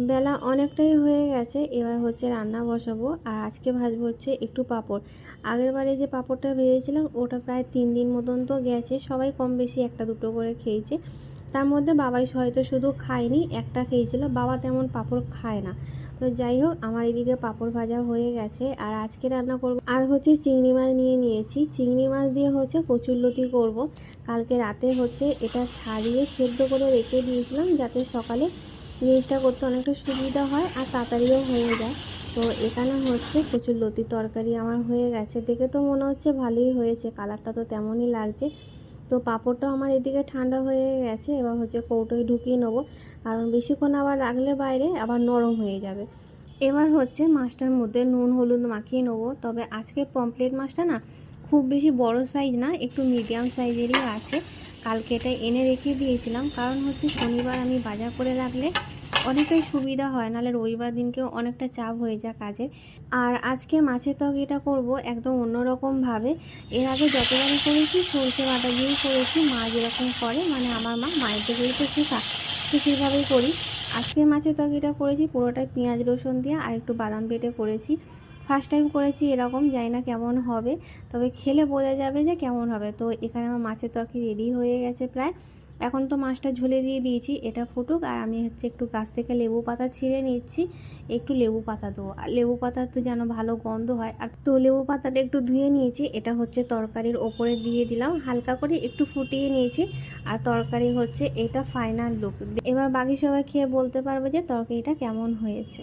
বেলা অনেকটাই হয়ে গেছে, এবার হচ্ছে রান্না বসাবো। আর আজকে ভাজবো হচ্ছে একটু পাঁপড়। আগের বারে যে পাঁপড়টা ভেজেছিলাম ওটা প্রায় 3 দিন মতন তো গেছে, সবাই কম বেশি একটা দুটো করে খেয়েছে। তার মধ্যে বাবাই হয়তো শুধু খায়নি, একটা খেয়েছিল। বাবা তেমন পাঁপড় খায় না। তো যাই হোক, আমার এদিকে পাঁপড় ভাজা হয়ে গেছে। আর আজকে রান্না করব আর হচ্ছে চিংড়ি মাছ নিয়ে নিয়েছি। চিংড়ি মাছ দিয়ে হচ্ছে কচুরলতি করব। কালকে রাতে হচ্ছে এটা ছাড়িয়ে সেদ্ধ করে রেখে দিয়েছিলাম, যাতে সকালে জিনিসটা করতে অনেকটা সুবিধা হয় আর তাড়াতাড়িও হয়ে যায়। তো এখানে হচ্ছে কচুরলতি তরকারি আমার হয়ে গেছে। দেখে তো মনে হচ্ছে ভালোই হয়েছে, কালারটা তো তেমনই লাগছে। তো পাঁপড়টাও আমার এদিকে ঠান্ডা হয়ে গেছে, এবার হচ্ছে কৌটোয় ঢুকিয়ে নেবো, কারণ বেশিক্ষণ আবার রাখলে বাইরে আবার নরম হয়ে যাবে। এবার হচ্ছে মাছটার মধ্যে নুন হলুদ মাখিয়ে নেবো। তবে আজকে পমফ্রেট মাছটা না খুব বেশি বড় সাইজ না, একটু মিডিয়াম সাইজেরই আছে। কালকে এটা এনে রেখে দিয়েছিলাম, কারণ হচ্ছে শনিবার আমি বাজার করে রাখলে অনেকটাই সুবিধা হয়, নাহলে রবিবার দিনকেও অনেকটা চাপ হয়ে যায় কাজের। আর আজকে মাছের তরকারিটা করব একদম অন্যরকমভাবে। এর আগে যতবারই করেছি সরষে বাটা দিয়েই করেছি, মা যেরকম করে, মানে আমার মায়ের থেকেই তো শেখা, তো সেইভাবেই করি। আজকে মাছের তরকারিটা করেছি পুরোটাই পেঁয়াজ রসুন দিয়ে, আর একটু বাদাম বেটে করেছি। ফার্স্ট টাইম করেছি এরকম, জানি না কেমন হবে, তবে খেলে বোঝা যাবে যে কেমন হবে। তো এখানে আমার মাছের তরকারি রেডি হয়ে গেছে প্রায়। এখন তো মাছটা ঝোলে দিয়ে দিয়েছি, এটা ফুটুক। আর আমি হচ্ছে একটু গাছ থেকে লেবু পাতা ছিঁড়ে নিচ্ছি, একটু লেবু পাতা দেবো। আর লেবু পাতা তো যেন ভালো গন্ধ হয়। আর তো লেবু পাতাটা একটু ধুয়ে নিয়েছি, এটা হচ্ছে তরকারির ওপরে দিয়ে দিলাম, হালকা করে একটু ফুটিয়ে নিয়েছি। আর তরকারি হচ্ছে এটা ফাইনাল লুক। এবার বাকি সবাই খেয়ে বলতে পারবে যে তরকারিটা কেমন হয়েছে।